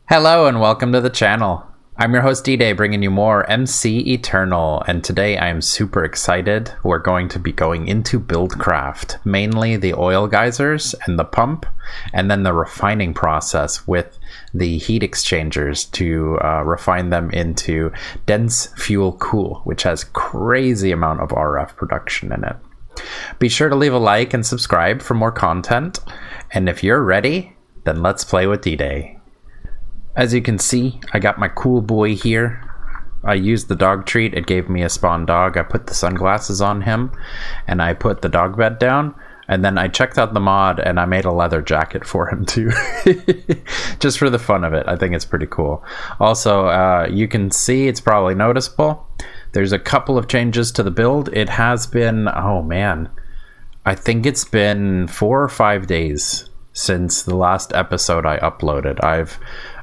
Hello and welcome to the channel. I'm your host D-Day, bringing you more MC.Eternal, and today I am super excited. We're going to be going into Buildcraft, mainly the oil geysers and the pump, and then the refining process with the heat exchangers to refine them into dense fuel cool, which has crazy amount of RF production in it. Be sure to leave a like and subscribe for more content, and if you're ready, then let's play with D-Day. As you can see, I got my cool boy here. I used the dog treat. It gave me a spawn dog. I put the sunglasses on him, and I put the dog bed down, and then I checked out the mod, and I made a leather jacket for him too. Just for the fun of it. I think it's pretty cool. Also, you can see, it's probably noticeable, there's a couple of changes to the build. It has been, oh man, I think it's been 4 or 5 days since the last episode I uploaded. I've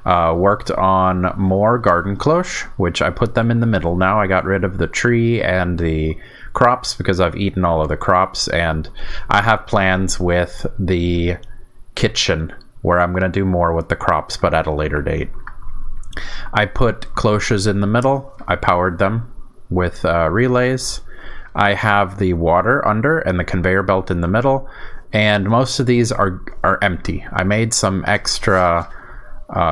worked on more garden cloche, which I put them in the middle now. I got rid of the tree and the crops because I've eaten all of the crops, and I have plans with the kitchen where I'm going to do more with the crops, but at a later date. I put cloches in the middle. I powered them with relays. I have the water under and the conveyor belt in the middle, and most of these are empty. I made some extra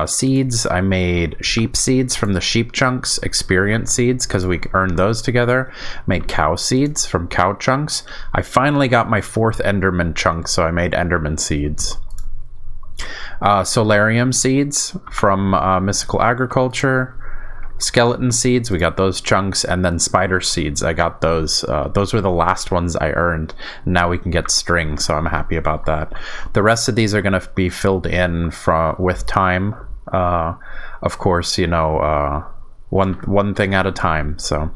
seeds. I made sheep seeds from the sheep chunks, experience seeds because we earned those together. Made cow seeds from cow chunks. I finally got my 4th enderman chunk, so I made enderman seeds. Solarium seeds from mystical agriculture. Skeleton seeds, we got those chunks, and then spider seeds, I got those. Those were the last ones I earned. Now we can get string, so I'm happy about that. The rest of these are going to be filled in with time. Of course, you know, one thing at a time. So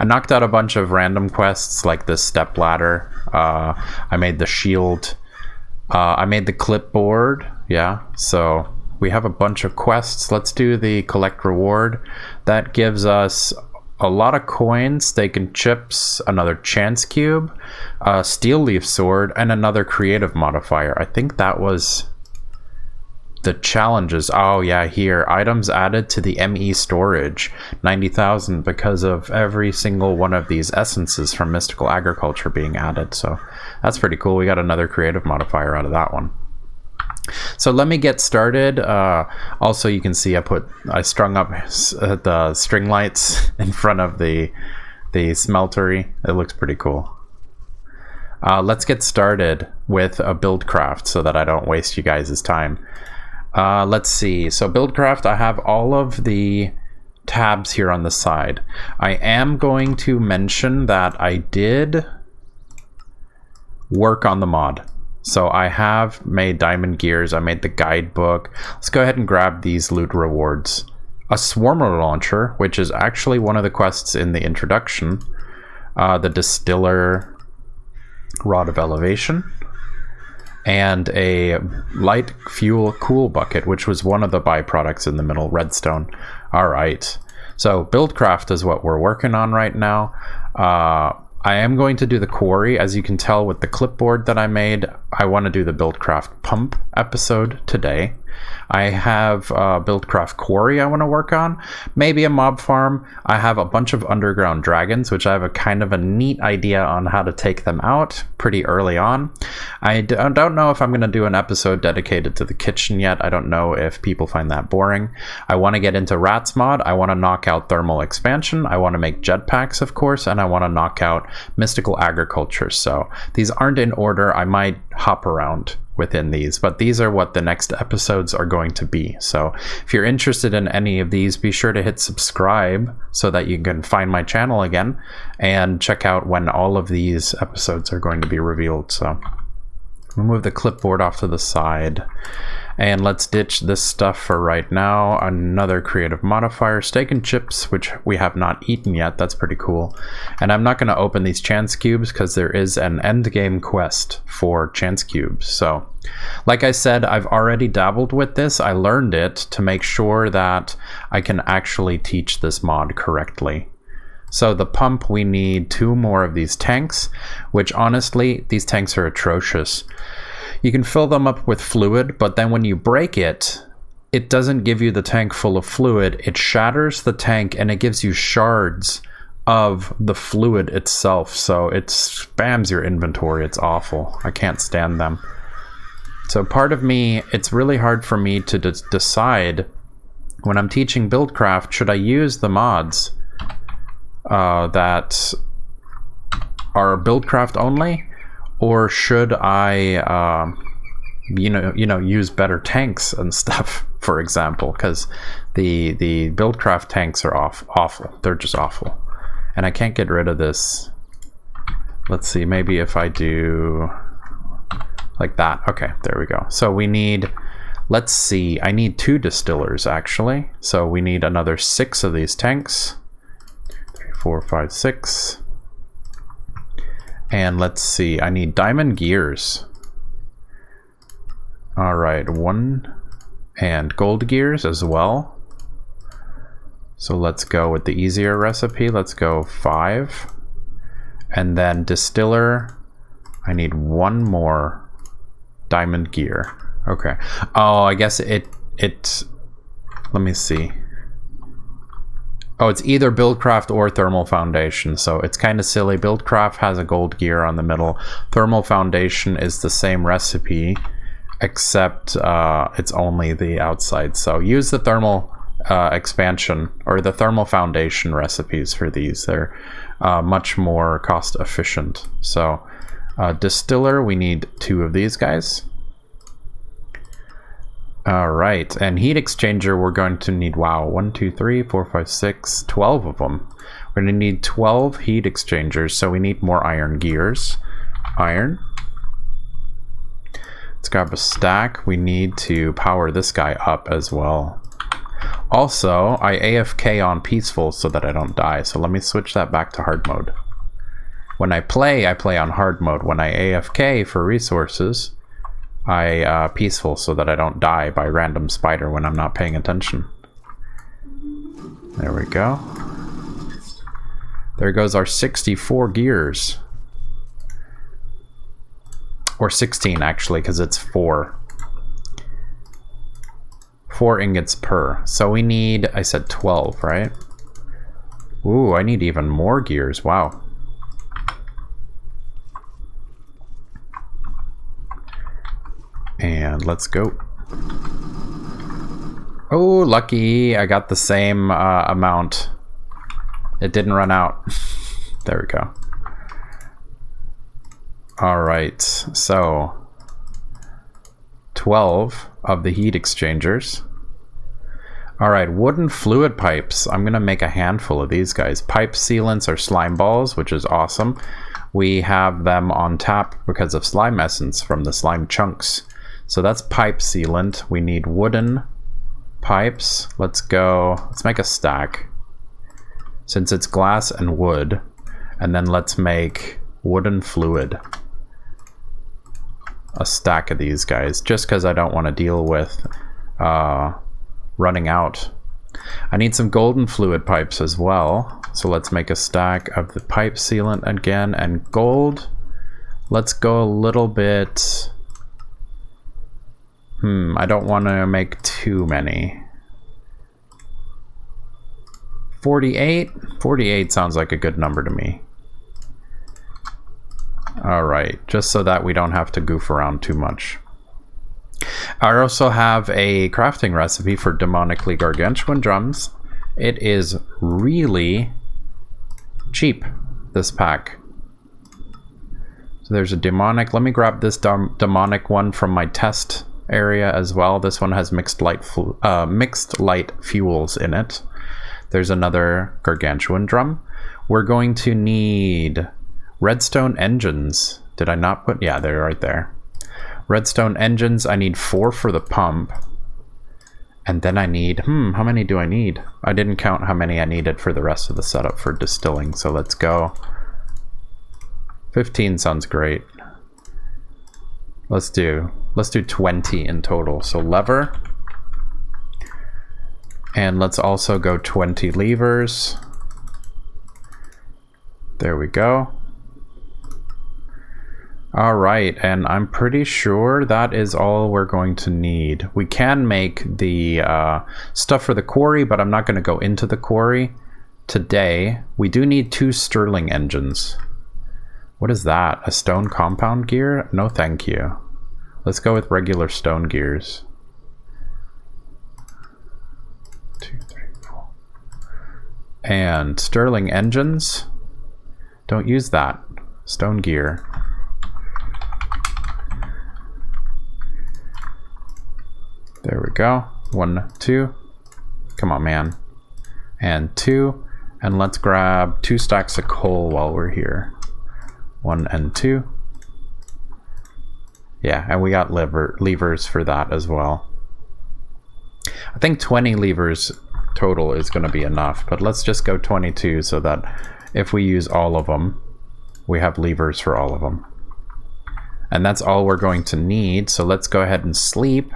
I knocked out a bunch of random quests like this step ladder. I made the shield. I made the clipboard. Yeah, so we have a bunch of quests. Let's do the collect reward. That gives us a lot of coins, steak and chips, another chance cube, a steel leaf sword, and another creative modifier. I think that was the challenges. Oh yeah, here. Items added to the ME storage. 90,000 because of every single one of these essences from mystical agriculture being added. So that's pretty cool. We got another creative modifier out of that one. So let me get started. Also, you can see I strung up the string lights in front of the smeltery. It looks pretty cool. Let's get started with a Buildcraft so that I don't waste you guys' time. Let's see. So Buildcraft, I have all of the tabs here on the side. I am going to mention that I did work on the mod. So I have made diamond gears, I made the guidebook. Let's go ahead and grab these loot rewards. A swarmer launcher, which is actually one of the quests in the introduction. The distiller rod of elevation. And a light fuel cool bucket, which was one of the byproducts in the middle, redstone. Alright, so Buildcraft is what we're working on right now. I am going to do the quarry. As you can tell with the clipboard that I made, I want to do the Buildcraft pump episode today. I have Buildcraft quarry I want to work on. Maybe a mob farm. I have a bunch of underground dragons, which I have a kind of a neat idea on how to take them out pretty early on. I don't know if I'm going to do an episode dedicated to the kitchen yet. I don't know if people find that boring. I want to get into rats mod. I want to knock out thermal expansion. I want to make jetpacks, of course, and I want to knock out mystical agriculture. So these aren't in order. I might hop around within these, but these are what the next episodes are going to be. So if you're interested in any of these, be sure to hit subscribe so that you can find my channel again and check out when all of these episodes are going to be revealed. So we'll move the clipboard off to the side and let's ditch this stuff for right now. Another creative modifier, steak and chips, which we have not eaten yet. That's pretty cool. And I'm not going to open these chance cubes because there is an end game quest for chance cubes. So like I said, I've already dabbled with this. I learned it to make sure that I can actually teach this mod correctly. So the pump, we need 2 more of these tanks, which honestly, these tanks are atrocious. You can fill them up with fluid, but then when you break it, it doesn't give you the tank full of fluid. It shatters the tank and it gives you shards of the fluid itself. So it spams your inventory. It's awful. I can't stand them. So part of me, it's really hard for me to decide when I'm teaching Buildcraft, should I use the mods that are Buildcraft only, or should I you know use better tanks and stuff, for example, because the Buildcraft tanks are awful. They're just awful, and I can't get rid of this. Let's see, maybe if I do like that. Okay, there we go. So we need, let's see, I need 2 distillers actually. So we need another 6 of these tanks. 3, 4, 5, 6. And let's see, I need diamond gears. All right, 1, and gold gears as well. So let's go with the easier recipe. Let's go 5. And then distiller, I need 1 more diamond gear. Okay. Oh, I guess it let me see. Oh, it's either Buildcraft or Thermal Foundation, so it's kind of silly. Buildcraft has a gold gear on the middle. Thermal Foundation is the same recipe, except it's only the outside. So use the thermal expansion or the Thermal Foundation recipes for these. They're much more cost efficient. So distiller, we need 2 of these guys. All right, and heat exchanger, we're going to need, wow, 1, 2, 3, 4, 5, 6, 12 of them. We're going to need 12 heat exchangers, so we need more iron gears. Iron. Let's grab a stack. We need to power this guy up as well. Also, I AFK on peaceful so that I don't die, so let me switch that back to hard mode. When I play on hard mode. When I AFK for resources, I peaceful so that I don't die by random spider when I'm not paying attention. There we go. There goes our 64 gears. Or 16 actually, because it's 4. 4 ingots per. So we need, I said 12, right? Ooh, I need even more gears. Wow. And let's go. Oh, lucky. I got the same amount. It didn't run out. There we go. All right. So 12 of the heat exchangers. All right. Wooden fluid pipes. I'm going to make a handful of these guys. Pipe sealants are slime balls, which is awesome. We have them on tap because of slime essence from the slime chunks. So that's pipe sealant. We need wooden pipes. Let's go. Let's make a stack. Since it's glass and wood. And then let's make wooden fluid. A stack of these guys. Just because I don't want to deal with running out. I need some golden fluid pipes as well. So let's make a stack of the pipe sealant again. And gold. Let's go a little bit... I don't want to make too many. 48? 48 sounds like a good number to me. Alright, just so that we don't have to goof around too much. I also have a crafting recipe for demonically gargantuan drums. It is really cheap, this pack. So there's a demonic. Let me grab this demonic one from my test area as well. This one has mixed light fuels in it. There's another gargantuan drum. We're going to need redstone engines. Did I not put? Yeah, they're right there. Redstone engines. I need 4 for the pump. And then I need, how many do I need? I didn't count how many I needed for the rest of the setup for distilling. So let's go. 15 sounds great. Let's do 20 in total. So lever. And let's also go 20 levers. There we go. All right, and I'm pretty sure that is all we're going to need. We can make the stuff for the quarry, but I'm not going to go into the quarry today. We do need 2 Stirling Engines. What is that? A stone compound gear? No, thank you. Let's go with regular stone gears. 2, 3, 4. And Stirling Engines. Don't use that. Stone gear. There we go. 1, 2. Come on, man. And 2. And let's grab 2 stacks of coal while we're here. 1 and 2. Yeah, and we got levers for that as well. I think 20 levers total is going to be enough, but let's just go 22 so that if we use all of them, we have levers for all of them. And that's all we're going to need, so let's go ahead and sleep,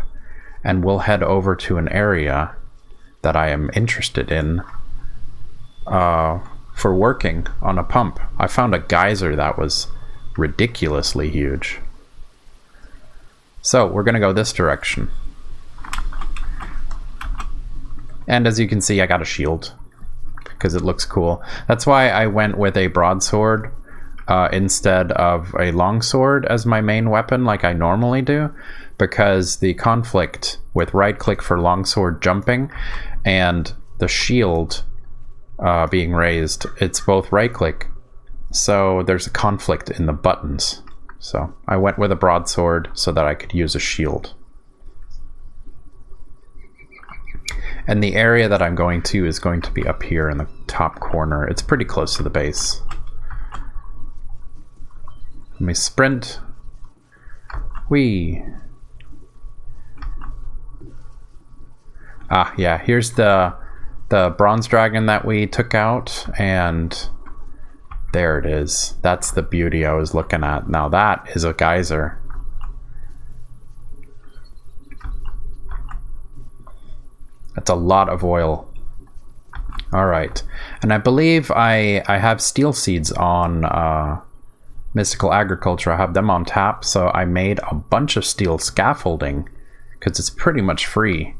and we'll head over to an area that I am interested in for working on a pump. I found a geyser that was ridiculously huge. So we're going to go this direction. And as you can see, I got a shield because it looks cool. That's why I went with a broadsword instead of a longsword as my main weapon like I normally do, because the conflict with right click for longsword jumping and the shield being raised, it's both right click, so there's a conflict in the buttons. So I went with a broadsword so that I could use a shield. And the area that I'm going to is going to be up here in the top corner. It's pretty close to the base. Let me sprint. Whee! Ah, yeah, here's the bronze dragon that we took out, and there it is. That's the beauty I was looking at. Now that is a geyser. That's a lot of oil. All right, and I believe I have steel seeds on Mystical Agriculture. I have them on tap, so I made a bunch of steel scaffolding because it's pretty much free.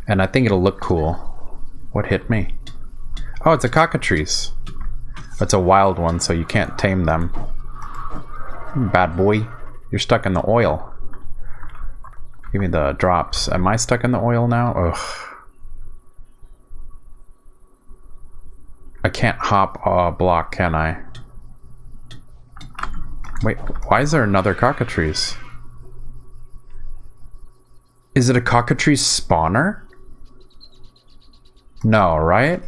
And I think it'll look cool. What hit me? Oh, it's a cockatrice. It's a wild one, so you can't tame them. Bad boy. You're stuck in the oil. Give me the drops. Am I stuck in the oil now? Ugh. I can't hop a block, can I? Wait, why is there another cockatrice? Is it a cockatrice spawner? No, right?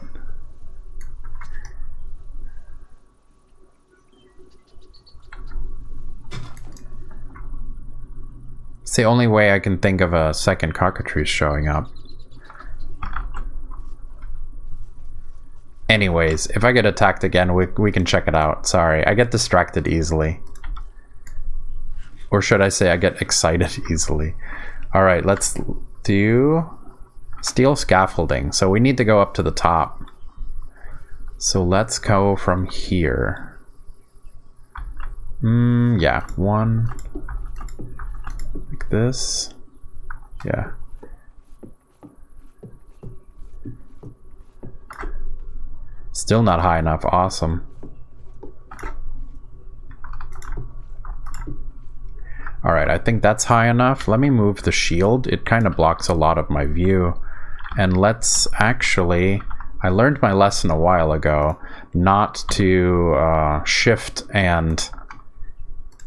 It's the only way I can think of a second cockatrice showing up. Anyways, if I get attacked again, we can check it out. Sorry, I get distracted easily. Or should I say I get excited easily. Alright, let's do steel scaffolding. So we need to go up to the top. So let's go from here. Yeah, 1... like this. Yeah. Still not high enough. Awesome. Alright, I think that's high enough. Let me move the shield. It kind of blocks a lot of my view. And let's actually... I learned my lesson a while ago not to shift and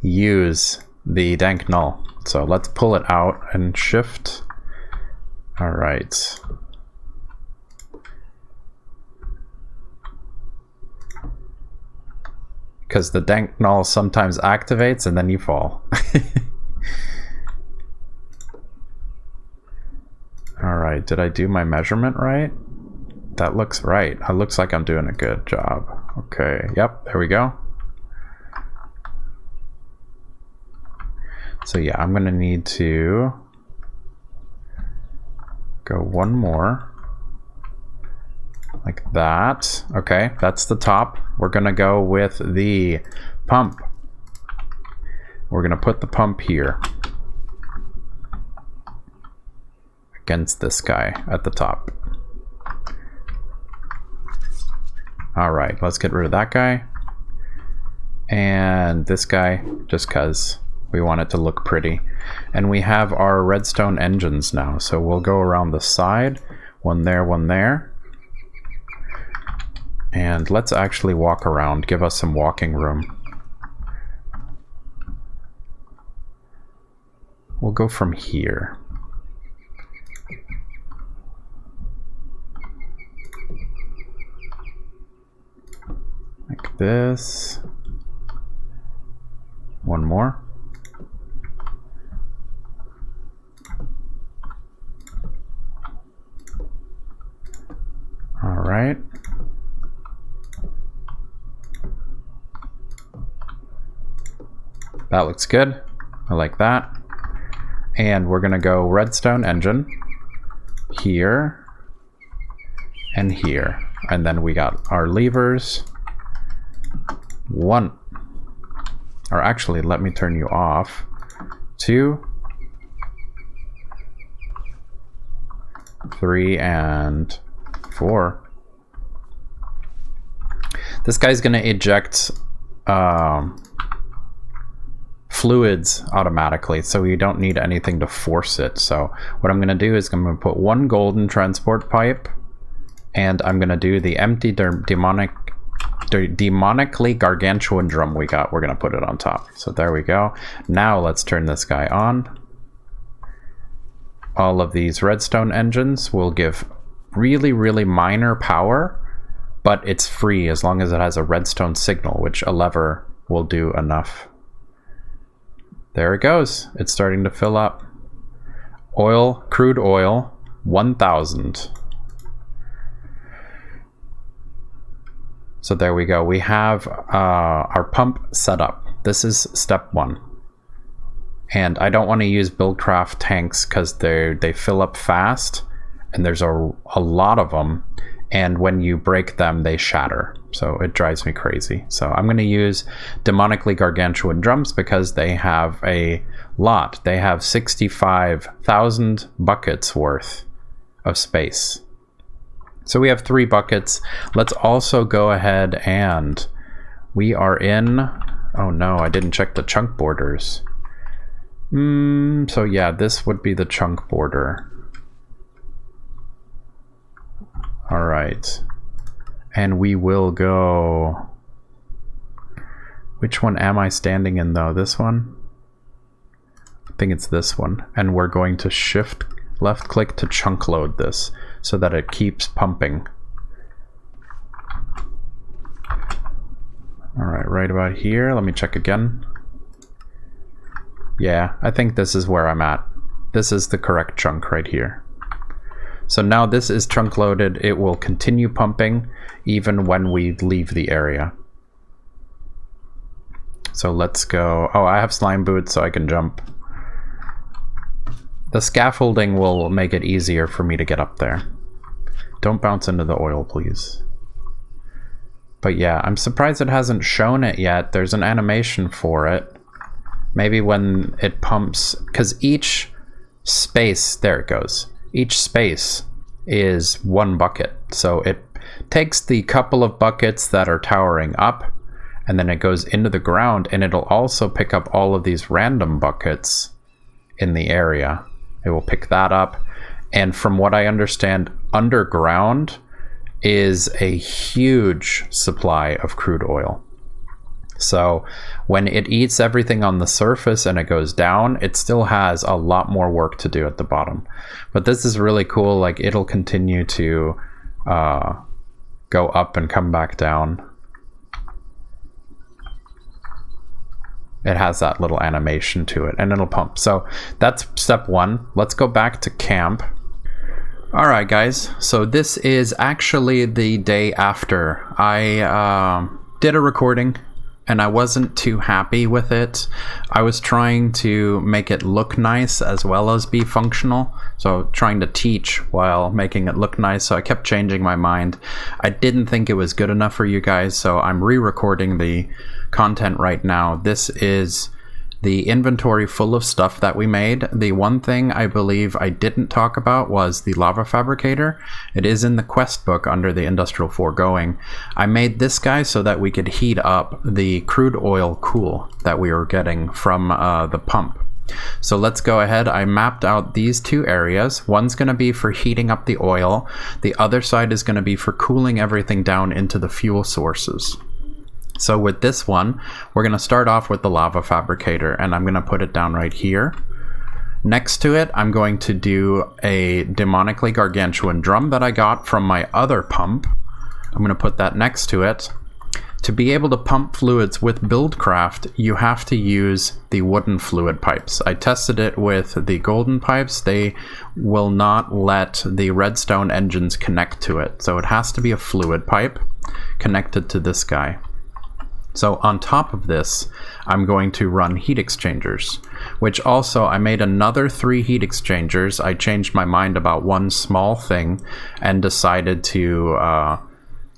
use the dank null. So let's pull it out and shift. Alright. Because the dank null sometimes activates and then you fall. Alright, did I do my measurement right? That looks right. It looks like I'm doing a good job. Okay, yep, there we go. So yeah, I'm gonna need to go one more. Like that. Okay, that's the top. We're gonna go with the pump. We're going to put the pump here against this guy at the top. All right, let's get rid of that guy. And this guy, just because we want it to look pretty. And we have our redstone engines now. So we'll go around the side. One there, one there. And let's actually walk around. Give us some walking room. We'll go from here. Like this. One more. All right. That looks good. I like that. And we're gonna go redstone engine here and here. And then we got our levers. One. Or actually, let me turn you off. 2, 3, and 4. This guy's gonna eject fluids automatically, so you don't need anything to force it. So what I'm gonna do is I'm gonna put one golden transport pipe, and I'm gonna do the empty demonically gargantuan drum we got. We're gonna put it on top. So there we go. Now let's turn this guy on. All of these redstone engines will give really minor power, but it's free as long as it has a redstone signal, which a lever will do enough. There it goes. It's starting to fill up. Oil, crude oil, 1,000. So there we go. We have our pump set up. This is step 1. And I don't want to use Buildcraft tanks because they fill up fast, and there's a lot of them. And when you break them, they shatter. So it drives me crazy. So I'm going to use demonically gargantuan drums because they have a lot. They have 65,000 buckets worth of space. So we have 3 buckets. Let's also go ahead and we are in... Oh no, I didn't check the chunk borders. So yeah, this would be the chunk border. All right. And we will go... Which one am I standing in though? This one? I think it's this one. And we're going to shift left click to chunk load this so that it keeps pumping. All right, right about here. Let me check again. Yeah, I think this is where I'm at. This is the correct chunk right here. So now this is chunk loaded. It will continue pumping even when we leave the area. So let's go. Oh, I have slime boots so I can jump. The scaffolding will make it easier for me to get up there. Don't bounce into the oil, please. But yeah, I'm surprised it hasn't shown it yet. There's an animation for it. Maybe when it pumps, because each space, there it goes. Each space is 1 bucket. So it takes the couple of buckets that are towering up, and then it goes into the ground, and it'll also pick up all of these random buckets in the area. It will pick that up. And from what I understand, underground is a huge supply of crude oil. So when it eats everything on the surface and it goes down, it still has a lot more work to do at the bottom. But this is really cool. Like, it'll continue to go up and come back down. It has that little animation to it, and it'll pump. So that's step 1. Let's go back to camp. All right, guys. So this is actually the day after. I did a recording, and I wasn't too happy with it. I was trying to make it look nice as well as be functional. So trying to teach while making it look nice. So I kept changing my mind. I didn't think it was good enough for you guys, so I'm re-recording the content right now. This is the inventory full of stuff that we made. The one thing I believe I didn't talk about was the lava fabricator. It is in the quest book under the industrial foregoing. I made this guy so that we could heat up the crude oil cool that we were getting from the pump. So let's go ahead. I mapped out these two areas. One's going to be for heating up the oil. The other side is going to be for cooling everything down into the fuel sources. So with this one, we're going to start off with the lava fabricator, and I'm going to put it down right here. Next to it, I'm going to do a demonically gargantuan drum that I got from my other pump. I'm going to put that next to it. To be able to pump fluids with Buildcraft, you have to use the wooden fluid pipes. I tested it with the golden pipes. They will not let the redstone engines connect to it. So it has to be a fluid pipe connected to this guy. So on top of this, I'm going to run heat exchangers, which also I made another 3 heat exchangers. I changed my mind about one small thing and decided to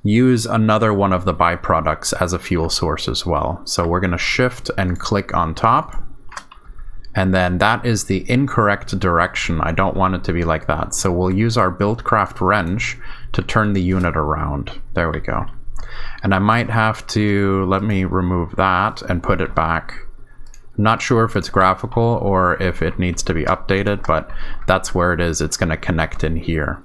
use another one of the byproducts as a fuel source as well. So we're going to shift and click on top. And then that is the incorrect direction. I don't want it to be like that. So we'll use our Buildcraft wrench to turn the unit around. There we go. And I might have to, let me remove that and put it back. I'm not sure if it's graphical or if it needs to be updated, but that's where it is. It's going to connect in here.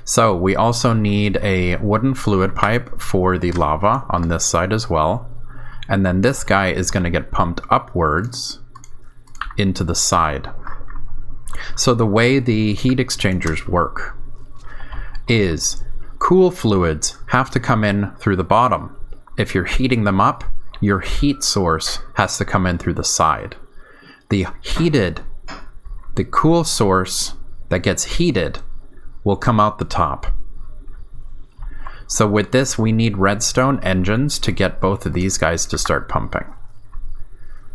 So we also need a wooden fluid pipe for the lava on this side as well. And then this guy is going to get pumped upwards into the side. So the way the heat exchangers work is cool fluids have to come in through the bottom. If you're heating them up, your heat source has to come in through the side. The cool source that gets heated will come out the top. So with this, we need redstone engines to get both of these guys to start pumping.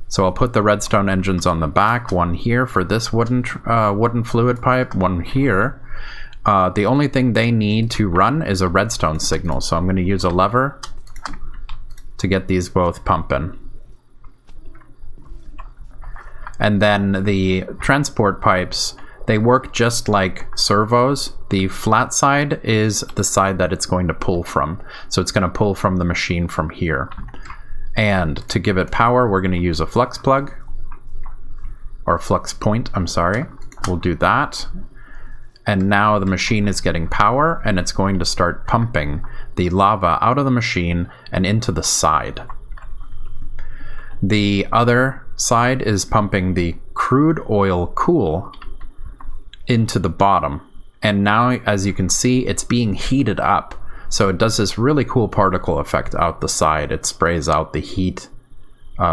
So I'll put the redstone engines on the back, one here for this wooden fluid pipe, one here. The only thing they need to run is a redstone signal. So I'm going to use a lever to get these both pumping. And then the transport pipes, they work just like servos. The flat side is the side that it's going to pull from. So it's going to pull from the machine from here. And to give it power, we're going to use a flux plug. Or flux point, I'm sorry. We'll do that. And now the machine is getting power, and it's going to start pumping the lava out of the machine and into the side. The other side is pumping the crude oil cool into the bottom. And now, as you can see, it's being heated up. So it does this really cool particle effect out the side. It sprays out the heat,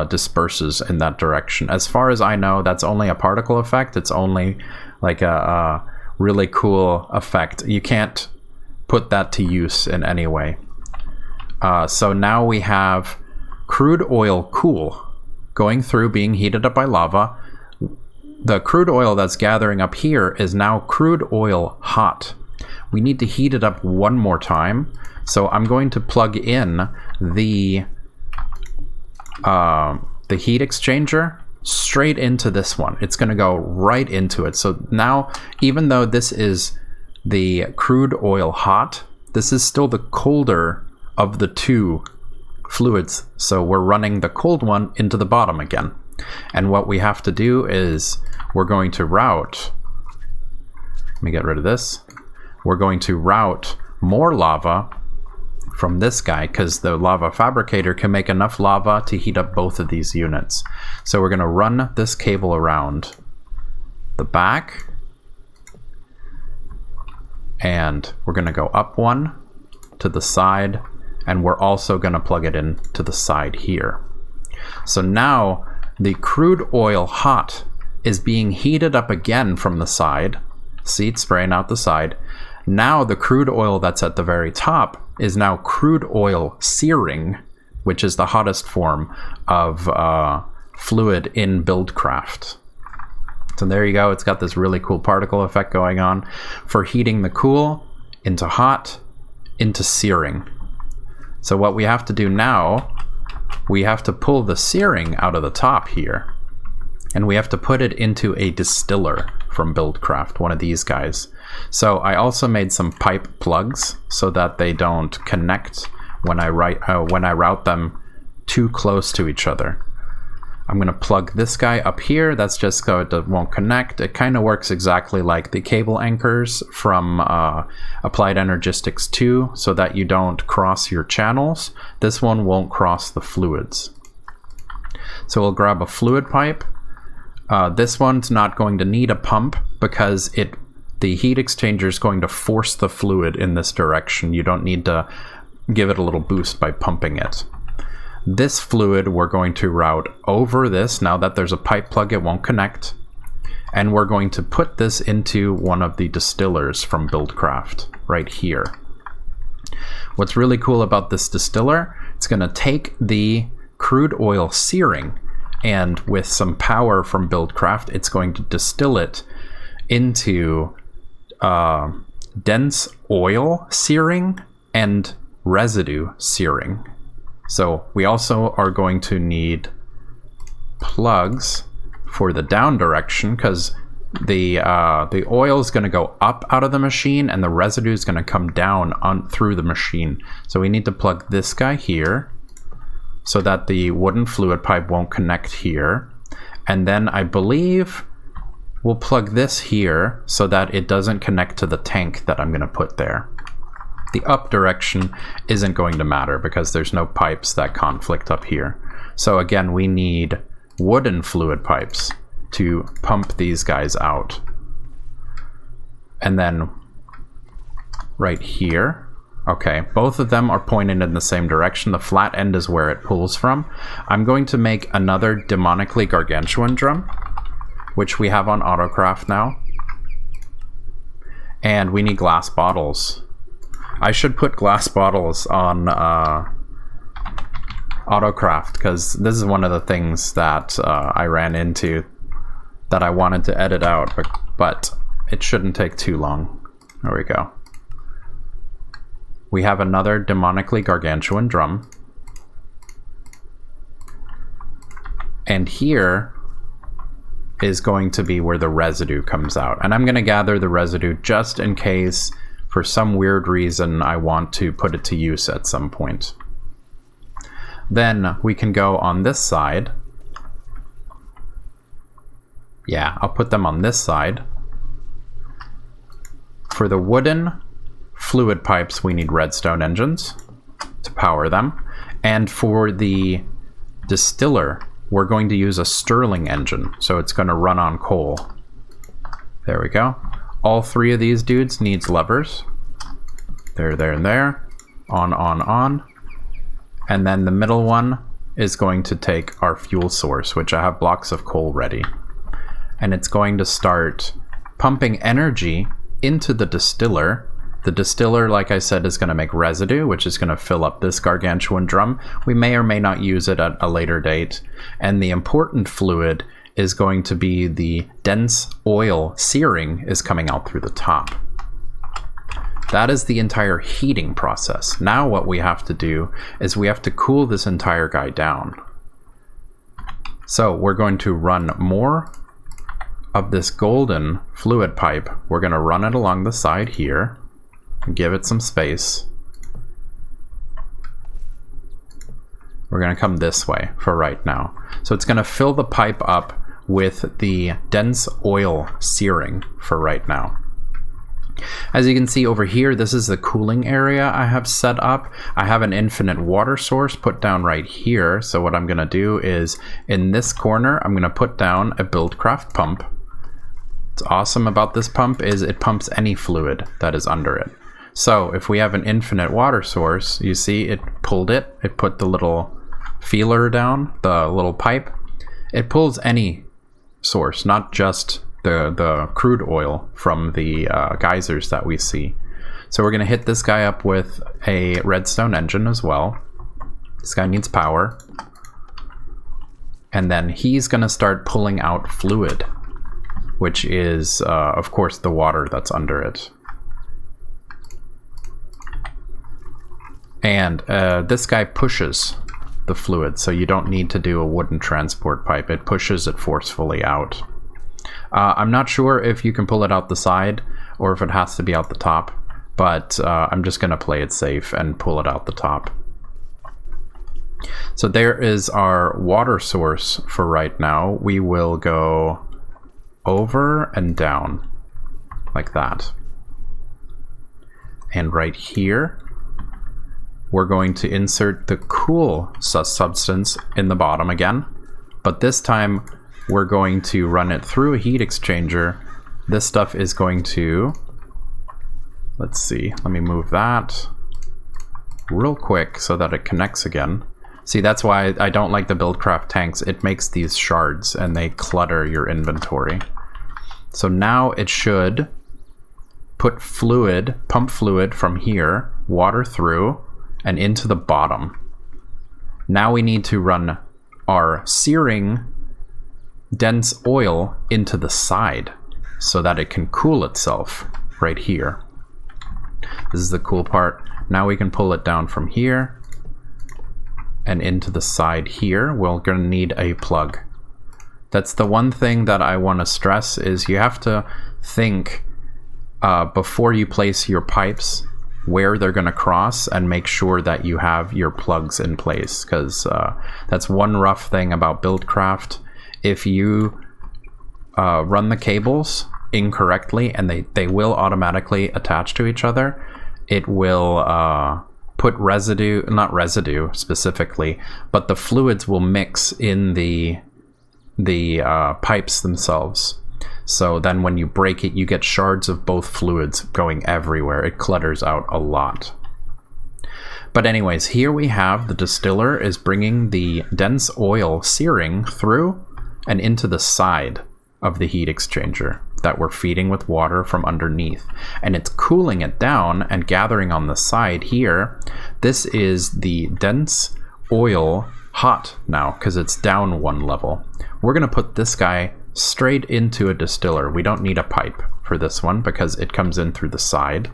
disperses in that direction. As far as I know, that's only a particle effect. It's only like a really cool effect. You can't put that to use in any way. So now we have crude oil cool going through, being heated up by lava. The crude oil that's gathering up here is now crude oil hot. We need to heat it up one more time. So I'm going to plug in the heat exchanger straight into this one. It's going to go right into it. So now, even though this is the crude oil hot, this is still the colder of the two fluids. So we're running the cold one into the bottom again. And what we have to do is we're going to route, let me get rid of this. We're going to route more lava from this guy, because the lava fabricator can make enough lava to heat up both of these units. So we're going to run this cable around the back, and we're going to go up one to the side, and we're also going to plug it in to the side here. So now the crude oil hot is being heated up again from the side. See, it's spraying out the side. Now the crude oil that's at the very top is now crude oil searing, which is the hottest form of fluid in Buildcraft. So there you go. It's got this really cool particle effect going on for heating the cool into hot into searing. So what we have to do now we have to pull the searing out of the top here. And we have to put it into a distiller from Buildcraft, one of these guys. So I also made some pipe plugs so that they don't connect when I route them too close to each other. I'm going to plug this guy up here. That's just so it won't connect. It kind of works exactly like the cable anchors from Applied Energistics 2, so that you don't cross your channels. This one won't cross the fluids. So we'll grab a fluid pipe. This one's not going to need a pump because the heat exchanger is going to force the fluid in this direction. You don't need to give it a little boost by pumping it. This fluid we're going to route over this. Now that there's a pipe plug, it won't connect. And we're going to put this into one of the distillers from Buildcraft right here. What's really cool about this distiller, it's going to take the crude oil searing, and with some power from Buildcraft, it's going to distill it into dense oil searing and residue searing. So we also are going to need plugs for the down direction, because the oil is going to go up out of the machine and the residue is going to come down through the machine. So we need to plug this guy here so that the wooden fluid pipe won't connect here. And then I believe we'll plug this here so that it doesn't connect to the tank that I'm going to put there. The up direction isn't going to matter because there's no pipes that conflict up here. So again, we need wooden fluid pipes to pump these guys out. And then right here, okay, both of them are pointed in the same direction. The flat end is where it pulls from. I'm going to make another demonically gargantuan drum, which we have on Autocraft now. And we need glass bottles. I should put glass bottles on Autocraft, because this is one of the things that I ran into that I wanted to edit out, but it shouldn't take too long. There we go. We have another demonically gargantuan drum. And here is going to be where the residue comes out. And I'm going to gather the residue just in case, for some weird reason, I want to put it to use at some point. Then we can go on this side. Yeah, I'll put them on this side. For the wooden fluid pipes, we need redstone engines to power them. And for the distiller, we're going to use a Stirling engine, so it's going to run on coal. There we go. All three of these dudes needs levers. There, there, and there. On. And then the middle one is going to take our fuel source, which I have blocks of coal ready. And it's going to start pumping energy into the distiller. The distiller, like I said, is going to make residue, which is going to fill up this gargantuan drum. We may or may not use it at a later date. And the important fluid is going to be the dense oil searing is coming out through the top. That is the entire heating process. Now what we have to do is we have to cool this entire guy down. So we're going to run more of this golden fluid pipe. We're going to run it along the side here. Give it some space. We're going to come this way for right now. So it's going to fill the pipe up with the dense oil searing for right now. As you can see over here, this is the cooling area I have set up. I have an infinite water source put down right here. So what I'm going to do is in this corner, I'm going to put down a Buildcraft pump. What's awesome about this pump is it pumps any fluid that is under it. So if we have an infinite water source, you see it pulled it. It put the little feeler down, the little pipe. It pulls any source, not just the crude oil from the geysers that we see. So we're going to hit this guy up with a redstone engine as well. This guy needs power. And then he's going to start pulling out fluid, which is, of course, the water that's under it. And this guy pushes the fluid, so you don't need to do a wooden transport pipe. It pushes it forcefully out. I'm not sure if you can pull it out the side or if it has to be out the top, but I'm just going to play it safe and pull it out the top. So there is our water source for right now. We will go over and down like that. And right here, we're going to insert the cool substance in the bottom again, but this time we're going to run it through a heat exchanger. This stuff is going to, let's see, let me move that real quick so that it connects again. See, that's why I don't like the Buildcraft tanks. It makes these shards and they clutter your inventory. So now it should put fluid, pump fluid from here, water through, and into the bottom. Now we need to run our searing dense oil into the side so that it can cool itself right here. This is the cool part. Now we can pull it down from here and into the side here. We're going to need a plug. That's the one thing that I want to stress is you have to think before you place your pipes where they're going to cross and make sure that you have your plugs in place, because that's one rough thing about Buildcraft. If you run the cables incorrectly, and they will automatically attach to each other, it will put residue, not residue specifically, but the fluids will mix in the pipes themselves. So then when you break it, you get shards of both fluids going everywhere. It clutters out a lot. But anyways, here we have the distiller is bringing the dense oil searing through and into the side of the heat exchanger that we're feeding with water from underneath. And it's cooling it down and gathering on the side here. This is the dense oil hot now because it's down one level. We're going to put this guy straight into a distiller. We don't need a pipe for this one because it comes in through the side.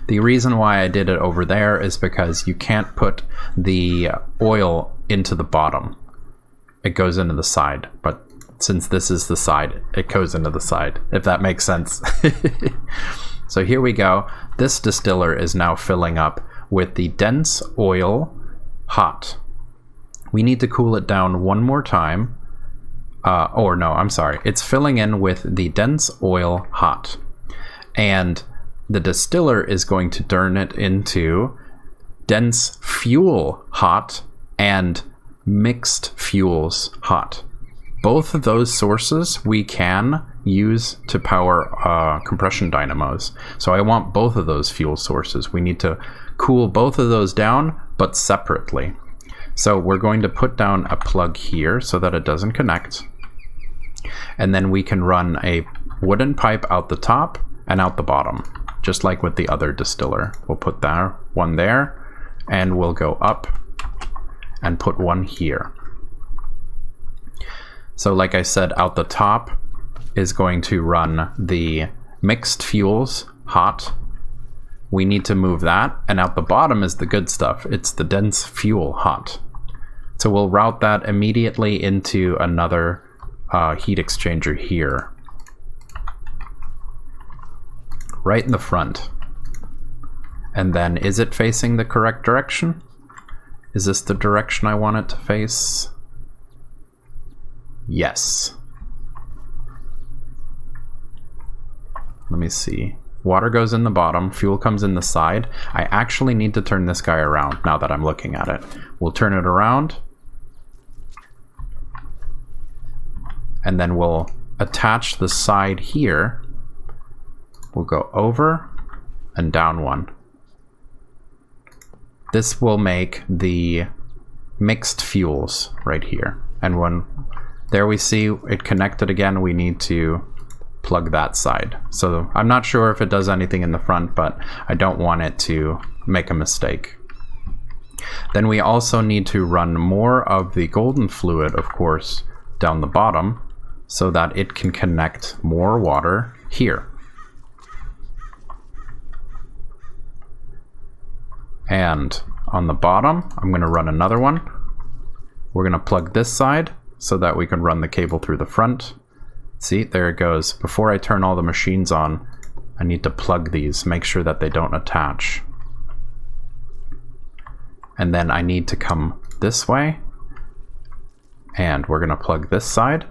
The reason why I did it over there is because you can't put the oil into the bottom. It goes into the side, but since this is the side, it goes into the side, if that makes sense. So here we go. This distiller is now filling up with the dense oil hot. We need to cool it down one more time. Or no, I'm sorry. It's filling in with the dense oil hot. And the distiller is going to turn it into dense fuel hot and mixed fuels hot. Both of those sources we can use to power compression dynamos. So I want both of those fuel sources. We need to cool both of those down, but separately. So we're going to put down a plug here so that it doesn't connect. And then we can run a wooden pipe out the top and out the bottom, just like with the other distiller. We'll put that one there, and we'll go up and put one here. So like I said, out the top is going to run the mixed fuels hot. We need to move that, and out the bottom is the good stuff. It's the dense fuel hot. So we'll route that immediately into another heat exchanger here, right in the front. And then, is it facing the correct direction? Is this the direction I want it to face? Yes. Let me see. Water goes in the bottom, fuel comes in the side. I actually need to turn this guy around now that I'm looking at it. We'll turn it around. And then we'll attach the side here. We'll go over and down one. This will make the mixed fuels right here. And when there we see it connected again, we need to plug that side. So I'm not sure if it does anything in the front, but I don't want it to make a mistake. Then we also need to run more of the golden fluid, of course, down the bottom, so that it can connect more water here. And on the bottom, I'm going to run another one. We're going to plug this side so that we can run the cable through the front. See, there it goes. Before I turn all the machines on, I need to plug these, make sure that they don't attach. And then I need to come this way, and we're going to plug this side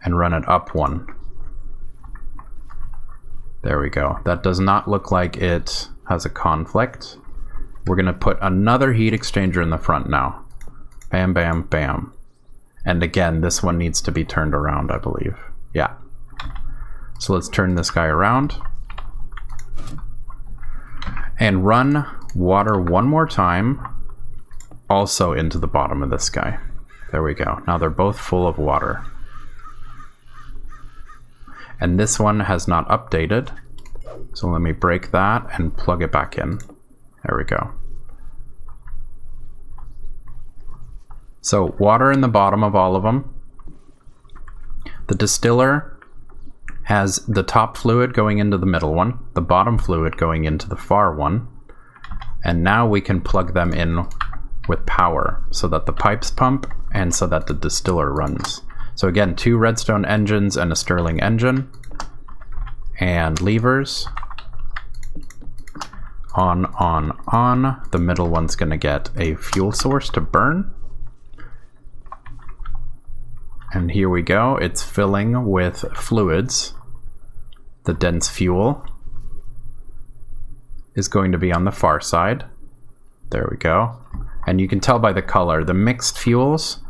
and run it up one. There we go. That does not look like it has a conflict. We're going to put another heat exchanger in the front now. Bam, bam, bam. And again, this one needs to be turned around, I believe. Yeah. So let's turn this guy around. And run water one more time, also into the bottom of this guy. There we go. Now they're both full of water. And this one has not updated. So let me break that and plug it back in. There we go. So water in the bottom of all of them. The distiller has the top fluid going into the middle one, the bottom fluid going into the far one. And now we can plug them in with power so that the pipes pump and so that the distiller runs. So again, 2 Redstone engines and a Stirling engine. And levers. On, on. The middle one's going to get a fuel source to burn. And here we go. It's filling with fluids. The dense fuel is going to be on the far side. There we go. And you can tell by the color, the mixed fuels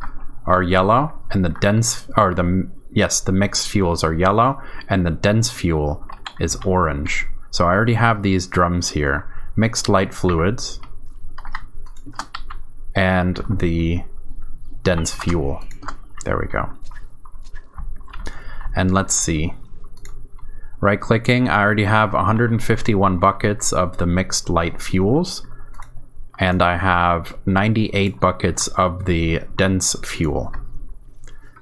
are yellow, and the dense, or the mixed fuels are yellow, and the dense fuel is orange. So I already have these drums here. Mixed light fluids and the dense fuel. There we go. And let's see. Right clicking, I already have 151 buckets of the mixed light fuels, and I have 98 buckets of the dense fuel.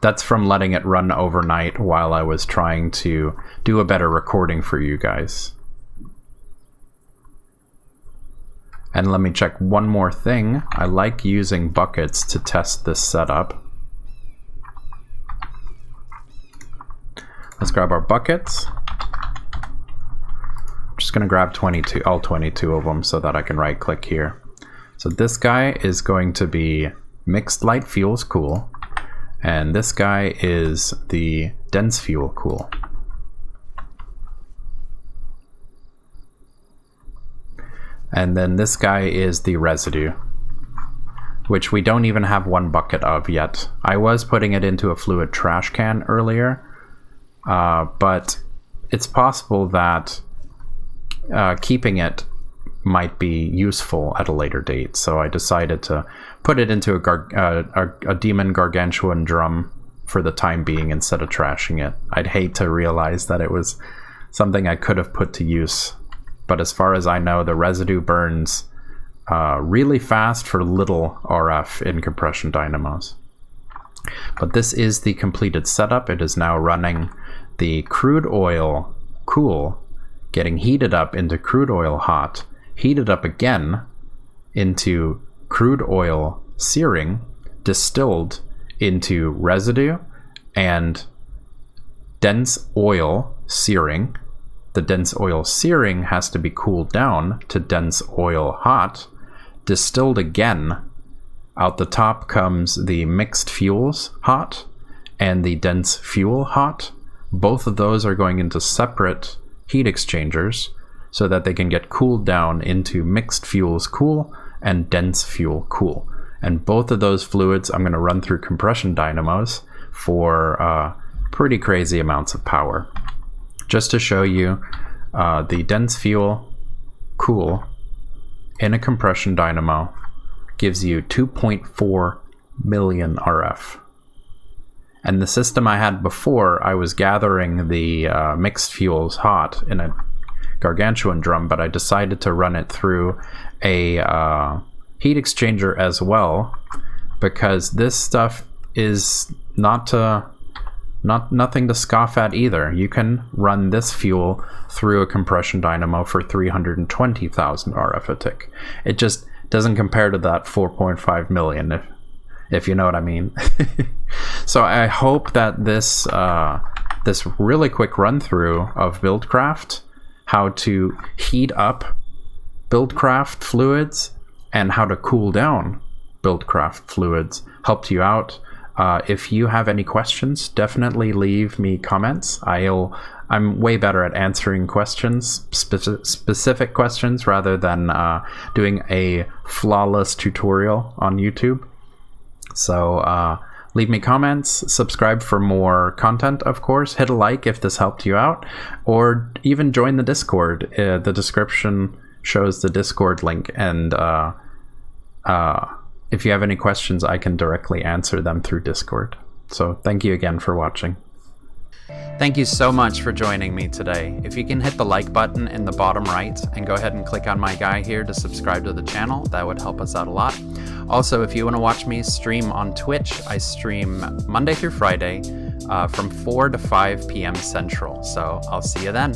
That's from letting it run overnight while I was trying to do a better recording for you guys. And let me check one more thing. I like using buckets to test this setup. Let's grab our buckets. I'm just going to grab all 22 of them so that I can right click here. So this guy is going to be mixed light fuels cool, and this guy is the dense fuel cool. And then this guy is the residue, which we don't even have one bucket of yet. I was putting it into a fluid trash can earlier, but it's possible that keeping it might be useful at a later date. So I decided to put it into a demon gargantuan drum for the time being instead of trashing it. I'd hate to realize that it was something I could have put to use. But as far as I know, the residue burns really fast for little RF in compression dynamos. But this is the completed setup. It is now running the crude oil cool, getting heated up into crude oil hot, heated up again into crude oil searing, distilled into residue, and dense oil searing. The dense oil searing has to be cooled down to dense oil hot, distilled again. Out the top comes the mixed fuels hot and the dense fuel hot. Both of those are going into separate heat exchangers so that they can get cooled down into mixed fuels cool and dense fuel cool. And both of those fluids I'm going to run through compression dynamos for pretty crazy amounts of power. Just to show you, the dense fuel cool in a compression dynamo gives you 2.4 million RF. And the system I had before, I was gathering the mixed fuels hot in a gargantuan drum, but I decided to run it through a heat exchanger as well, because this stuff is nothing to scoff at either. You can run this fuel through a compression dynamo for 320,000 RF a tick. It just doesn't compare to that 4.5 million, if you know what I mean. So I hope that this this really quick run through of Buildcraft, how to heat up Buildcraft fluids and how to cool down Buildcraft fluids, helped you out. If you have any questions, definitely leave me comments. I'm way better at answering questions, specific questions, rather than doing a flawless tutorial on YouTube. So leave me comments, subscribe for more content, of course, hit a like if this helped you out, or even join the Discord. The description shows the Discord link, and if you have any questions, I can directly answer them through Discord. So thank you again for watching. Thank you so much for joining me today. If you can hit the like button in the bottom right and go ahead and click on my guy here to subscribe to the channel, that would help us out a lot. Also, if you want to watch me stream on Twitch, I stream Monday through Friday from 4 to 5 p.m. Central. So I'll see you then.